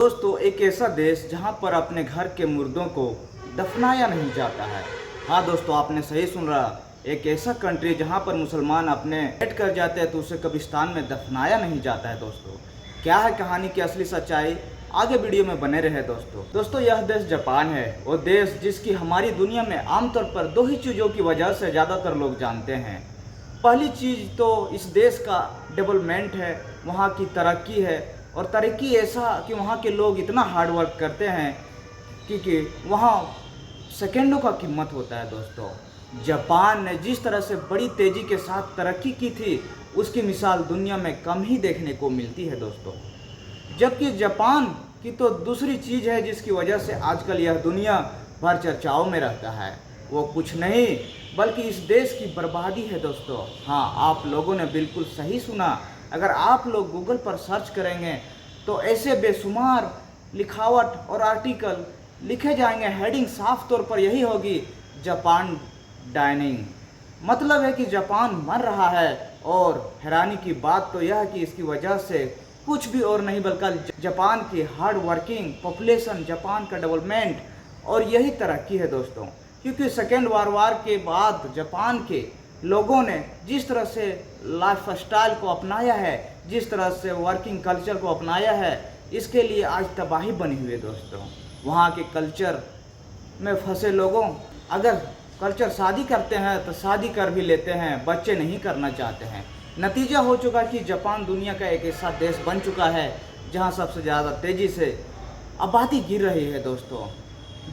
दोस्तों, एक ऐसा देश जहां पर अपने घर के मुर्दों को दफनाया नहीं जाता है। हाँ दोस्तों, आपने सही सुन रहा। एक ऐसा कंट्री जहां पर मुसलमान अपने डेट कर जाते हैं तो उसे कब्रिस्तान में दफनाया नहीं जाता है। दोस्तों, क्या है कहानी की असली सच्चाई, आगे वीडियो में बने रहे। दोस्तों यह देश जापान है। वो देश जिसकी हमारी दुनिया में आमतौर पर दो ही चीज़ों की वजह से ज़्यादातर लोग जानते हैं। पहली चीज़ तो इस देश का डेवलपमेंट है, वहाँ की तरक्की है। और तरक्की ऐसा कि वहाँ के लोग इतना हार्ड वर्क करते हैं कि वहाँ सेकेंडों का कीमत होता है। दोस्तों, जापान ने जिस तरह से बड़ी तेज़ी के साथ तरक्की की थी उसकी मिसाल दुनिया में कम ही देखने को मिलती है। दोस्तों, जबकि जापान की तो दूसरी चीज़ है जिसकी वजह से आजकल यह दुनिया भर चर्चाओं में रहता है, वो कुछ नहीं बल्कि इस देश की बर्बादी है। दोस्तों हाँ, आप लोगों ने बिल्कुल सही सुना। अगर आप लोग गूगल पर सर्च करेंगे तो ऐसे बेशुमार लिखावट और आर्टिकल लिखे जाएंगे, हेडिंग साफ तौर पर यही होगी, जापान डाइनिंग। मतलब है कि जापान मर रहा है। और हैरानी की बात तो यह है कि इसकी वजह से कुछ भी और नहीं बल्कि जापान की हार्ड वर्किंग पॉपुलेशन, जापान का डेवलपमेंट और यही तरक्की है। दोस्तों, क्योंकि सेकेंड वर्ल्ड वार के बाद जापान के लोगों ने जिस तरह से लाइफ स्टाइल को अपनाया है, जिस तरह से वर्किंग कल्चर को अपनाया है, इसके लिए आज तबाही बनी हुई है। दोस्तों, वहाँ के कल्चर में फंसे लोगों अगर कल्चर शादी करते हैं तो शादी कर भी लेते हैं, बच्चे नहीं करना चाहते हैं। नतीजा हो चुका कि जापान दुनिया का एक ऐसा देश बन चुका है जहाँ सबसे ज़्यादा तेज़ी से आबादी गिर रही है। दोस्तों,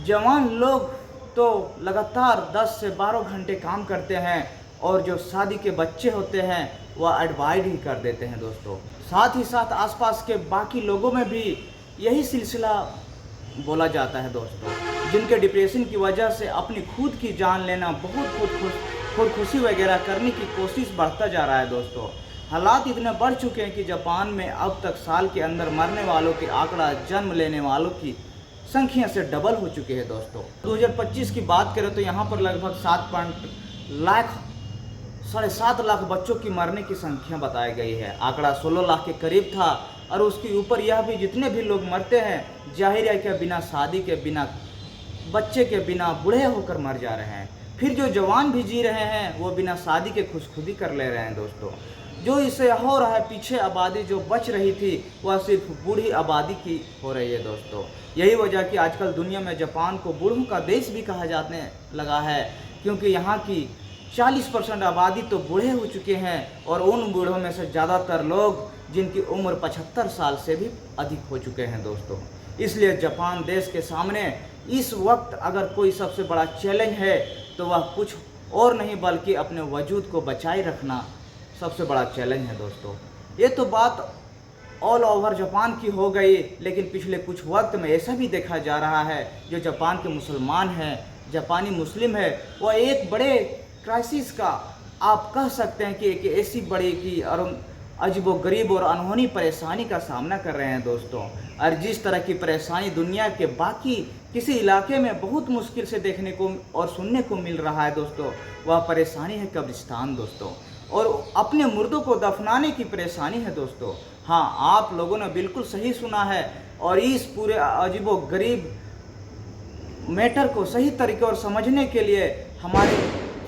जवान लोग तो लगातार 10 से 12 घंटे काम करते हैं और जो शादी के बच्चे होते हैं वह एडवाइड ही कर देते हैं। दोस्तों, साथ ही साथ आसपास के बाकी लोगों में भी यही सिलसिला बोला जाता है। दोस्तों, जिनके डिप्रेशन की वजह से अपनी खुद की जान लेना, बहुत खुदकुशी वगैरह करने की कोशिश बढ़ता जा रहा है। दोस्तों, हालात इतने बढ़ चुके हैं कि जापान में अब तक साल के अंदर मरने वालों के आंकड़ा जन्म लेने वालों की संख्या से डबल हो चुके हैं। दोस्तों, 2025 की बात करें तो यहाँ पर लगभग 7.7 लाख बच्चों की मरने की संख्या बताई गई है। आंकड़ा 16 लाख के करीब था। और उसके ऊपर यह भी जितने भी लोग मरते हैं जाहिर है कि बिना शादी के, बिना बच्चे के, बिना बूढ़े होकर मर जा रहे हैं। फिर जो जवान भी जी रहे हैं वो बिना शादी के खुदकुशी कर ले रहे हैं। दोस्तों, जो इससे हो रहा है, पीछे आबादी जो बच रही थी वह सिर्फ बूढ़ी आबादी की हो रही है। दोस्तों, यही वजह कि आजकल दुनिया में जापान को बूढ़ों का देश भी कहा जाने लगा है, क्योंकि यहाँ की 40% आबादी तो बूढ़े हो चुके हैं और उन बूढ़ों में से ज़्यादातर लोग जिनकी उम्र 75 साल से भी अधिक हो चुके हैं। दोस्तों, इसलिए जापान देश के सामने इस वक्त अगर कोई सबसे बड़ा चैलेंज है तो वह कुछ और नहीं बल्कि अपने वजूद को बचाए रखना सबसे बड़ा चैलेंज है। दोस्तों, ये तो बात ऑल ओवर जापान की हो गई, लेकिन पिछले कुछ वक्त में ऐसा भी देखा जा रहा है जो जापान के मुसलमान हैं, जापानी मुस्लिम है, वह एक बड़े क्राइसिस का आप कह सकते हैं कि एक ऐसी बड़ी की और अजीबो गरीब और अनहोनी परेशानी का सामना कर रहे हैं। दोस्तों, और जिस तरह की परेशानी दुनिया के बाकी किसी इलाके में बहुत मुश्किल से देखने को और सुनने को मिल रहा है, दोस्तों वह परेशानी है कब्रिस्तान। दोस्तों, और अपने मुर्दों को दफनाने की परेशानी है। दोस्तों हाँ, आप लोगों ने बिल्कुल सही सुना है। और इस पूरे अजीबो गरीब मैटर को सही तरीके और समझने के लिए हमारे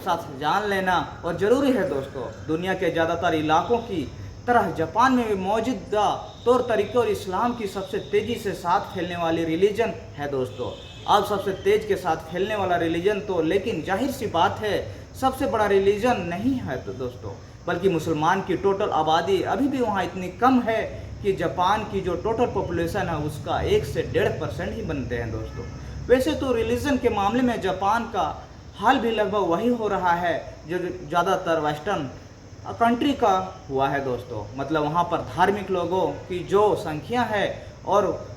साथ जान लेना और ज़रूरी है। दोस्तों, दुनिया के ज़्यादातर इलाकों की तरह जापान में भी मौजूदा तौर तरीके और इस्लाम की सबसे तेज़ी से साथ फैलने वाली रिलीजन है। दोस्तों, अब सबसे तेज़ के साथ फैलने वाला रिलीजन तो, लेकिन जाहिर सी बात है, सबसे बड़ा रिलीजन नहीं है तो दोस्तों, बल्कि मुसलमान की टोटल आबादी अभी भी वहाँ इतनी कम है कि जापान की जो टोटल पॉपुलेशन है उसका 1 से 1.5% ही बनते हैं। दोस्तों, वैसे तो रिलीजन के मामले में जापान का हाल भी लगभग वही हो रहा है जो ज़्यादातर वेस्टर्न कंट्री का हुआ है। दोस्तों, मतलब वहाँ पर धार्मिक लोगों की जो संख्या है और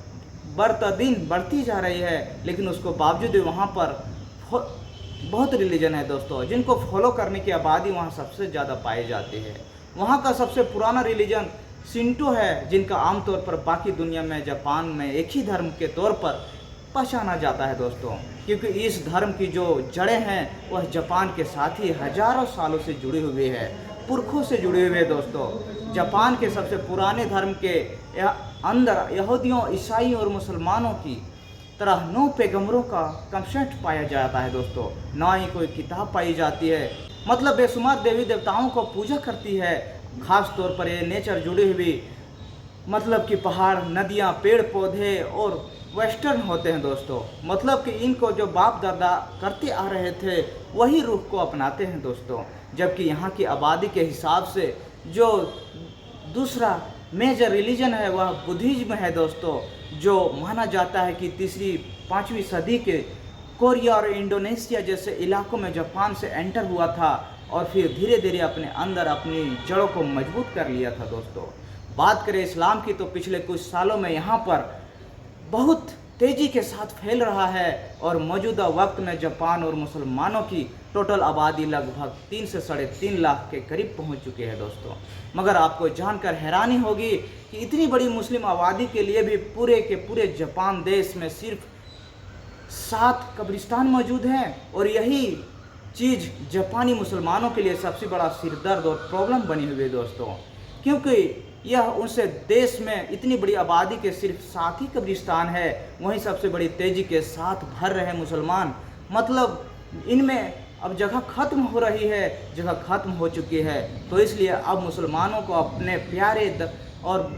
दिन बढ़ती जा रही है, लेकिन उसको बावजूद वहाँ पर बहुत रिलीजन है। दोस्तों, जिनको फॉलो करने की आबादी वहाँ सबसे ज़्यादा पाई जाती है। वहाँ का सबसे पुराना रिलीजन शिंटो है, जिनका आमतौर पर बाकी दुनिया में जापान में एक ही धर्म के तौर पर पहचाना जाता है। दोस्तों, क्योंकि इस धर्म की जो जड़ें हैं वह जापान के साथ ही हजारों सालों से जुड़ी हुई है। पुरखों से जुड़े हुए दोस्तों। जापान के सबसे पुराने धर्म के अंदर यहूदियों, ईसाइयों और मुसलमानों की तरह 9 पैगंबरों का कंसेप्ट पाया जाता है दोस्तों। ना ही कोई किताब पाई जाती है। मतलब बेशुमार देवी देवताओं को पूजा करती है। खास तौर पर ये नेचर जुड़ी हुई, मतलब कि पहाड़, नदियाँ, पेड़ पौधे और वेस्टर्न होते हैं दोस्तों। मतलब कि इनको जो बाप दादा करते आ रहे थे वही रुख को अपनाते हैं दोस्तों। जबकि यहाँ की आबादी के हिसाब से जो दूसरा मेजर रिलीजन है वह बुद्धिज्म है दोस्तों, जो माना जाता है कि 3री-5वीं सदी के कोरिया और इंडोनेशिया जैसे इलाकों में जापान से एंटर हुआ था और फिर धीरे धीरे अपने अंदर अपनी जड़ों को मजबूत कर लिया था दोस्तों। बात करें इस्लाम की तो पिछले कुछ सालों में यहाँ पर बहुत तेज़ी के साथ फैल रहा है और मौजूदा वक्त में जापान और मुसलमानों की टोटल आबादी लगभग 3 से 3.5 लाख के करीब पहुंच चुकी है दोस्तों। मगर आपको जानकर हैरानी होगी कि इतनी बड़ी मुस्लिम आबादी के लिए भी पूरे के पूरे जापान देश में सिर्फ 7 कब्रिस्तान मौजूद हैं और यही चीज़ जापानी मुसलमानों के लिए सबसे बड़ा सिरदर्द और प्रॉब्लम बनी हुई है दोस्तों, क्योंकि यह उनसे देश में इतनी बड़ी आबादी के सिर्फ 7 ही कब्रिस्तान है, वहीं सबसे बड़ी तेज़ी के साथ भर रहे मुसलमान। मतलब इनमें अब जगह ख़त्म हो रही है, जगह ख़त्म हो चुकी है। तो इसलिए अब मुसलमानों को अपने प्यारे और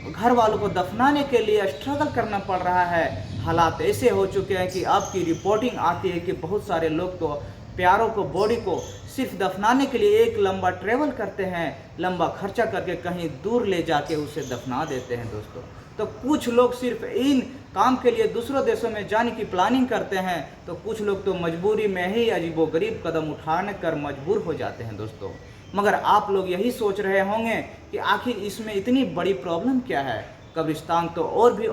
घर वालों को दफनाने के लिए स्ट्रगल करना पड़ रहा है। हालात ऐसे हो चुके हैं कि अब की रिपोर्टिंग आती है कि बहुत सारे लोग तो प्यारों को, बॉडी को सिर्फ दफनाने के लिए एक लंबा ट्रेवल करते हैं, लंबा खर्चा करके कहीं दूर ले जाके उसे दफना देते हैं दोस्तों। तो कुछ लोग सिर्फ इन काम के लिए दूसरों देशों में जाने की प्लानिंग करते हैं, तो कुछ लोग तो मजबूरी में ही अजीबोगरीब कदम उठाने कर मजबूर हो जाते हैं दोस्तों। मगर आप लोग यही सोच रहे होंगे कि आखिर इसमें इतनी बड़ी प्रॉब्लम क्या है, कब्रिस्तान तो और भी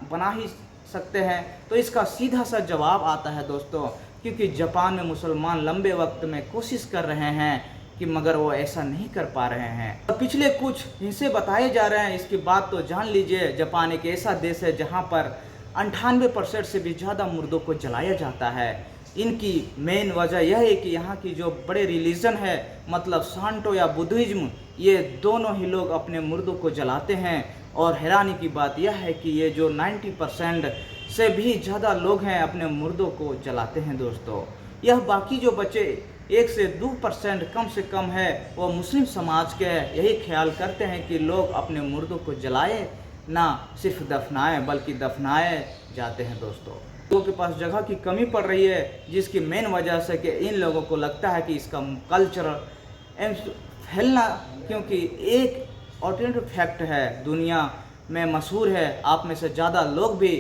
बना ही सकते हैं। तो इसका सीधा सा जवाब आता है दोस्तों, क्योंकि जापान में मुसलमान लंबे वक्त में कोशिश कर रहे हैं कि मगर वो ऐसा नहीं कर पा रहे हैं। तो पिछले कुछ हिस्से बताए जा रहे हैं, इसकी बात तो जान लीजिए। जापान एक ऐसा देश है जहाँ पर 98% से भी ज़्यादा मुर्दों को जलाया जाता है। इनकी मेन वजह यह है कि यहाँ की जो बड़े रिलीजन है, मतलब शांतो या बुद्धिज्म, ये दोनों ही लोग अपने मुर्दों को जलाते हैं। और हैरानी की बात यह है कि ये जो 90% से भी ज़्यादा लोग हैं अपने मुर्दों को जलाते हैं दोस्तों। यह बाकी जो बचे 1 से 2% कम से कम है वो मुस्लिम समाज के यही ख्याल करते हैं कि लोग अपने मुर्दों को जलाए, ना सिर्फ दफनाएं, बल्कि दफनाए जाते हैं दोस्तों। लोगों के पास जगह की कमी पड़ रही है, जिसकी मेन वजह से कि इन लोगों को लगता है कि इसका कल्चर फैलना, क्योंकि एक ऑल्टरनेटिव फैक्ट है, दुनिया में मशहूर है, आप में से ज़्यादा लोग भी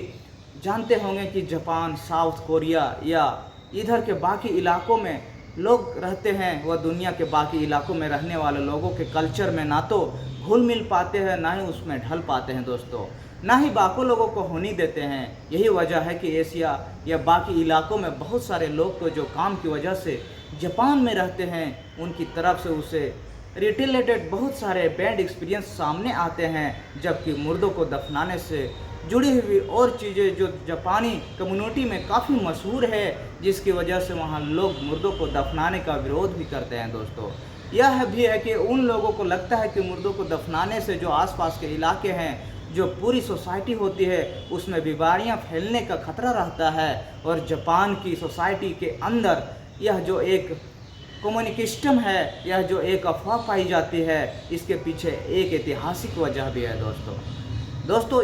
जानते होंगे कि जापान, साउथ कोरिया या इधर के बाकी इलाकों में लोग रहते हैं, वह दुनिया के बाकी इलाकों में रहने वाले लोगों के कल्चर में ना तो घुल मिल पाते हैं, ना ही उसमें ढल पाते हैं दोस्तों, ना ही बाकी लोगों को होने देते हैं। यही वजह है कि एशिया या बाकी इलाकों में बहुत सारे लोग तो जो काम की वजह से जापान में रहते हैं, उनकी तरफ से उसे रिलेटेड बहुत सारे बैड एक्सपीरियंस सामने आते हैं। जबकि मुर्दों को दफनाने से जुड़ी हुई और चीज़ें जो जापानी कम्युनिटी में काफ़ी मशहूर है, जिसकी वजह से वहाँ लोग मुर्दों को दफनाने का विरोध भी करते हैं दोस्तों। यह भी है कि उन लोगों को लगता है कि मुर्दों को दफनाने से जो आसपास के इलाके हैं, जो पूरी सोसाइटी होती है, उसमें बीमारियां फैलने का खतरा रहता है। और जापान की सोसाइटी के अंदर यह जो एक कम्युनिकेशन है, यह जो एक अफवाह पाई जाती है, इसके पीछे एक ऐतिहासिक वजह भी है दोस्तों।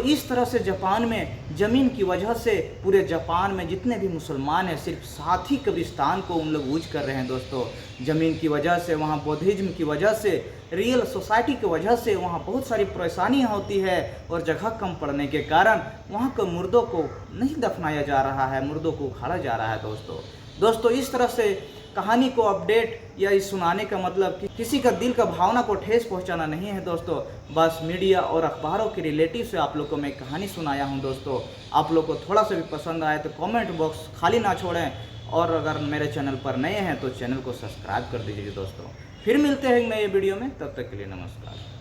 इस तरह से जापान में ज़मीन की वजह से पूरे जापान में जितने भी मुसलमान हैं, सिर्फ 7 ही कब्रिस्तान को उन लोग यूज कर रहे हैं दोस्तों। ज़मीन की वजह से, वहाँ बुद्धिज्म की वजह से, रियल सोसाइटी की वजह से वहाँ बहुत सारी परेशानियाँ होती है और जगह कम पड़ने के कारण वहाँ के मुर्दों को नहीं दफनाया जा रहा है, मुर्दों को उखाड़ा जा रहा है दोस्तों। इस तरह से कहानी को अपडेट या इस सुनाने का मतलब कि किसी का दिल का भावना को ठेस पहुंचाना नहीं है दोस्तों। बस मीडिया और अखबारों के रिलेटिव से आप लोग को मैं कहानी सुनाया हूं दोस्तों। आप लोग को थोड़ा सा भी पसंद आए तो कमेंट बॉक्स खाली ना छोड़ें, और अगर मेरे चैनल पर नए हैं तो चैनल को सब्सक्राइब कर दीजिए दोस्तों। फिर मिलते हैं नए वीडियो में, तब तक के लिए नमस्कार।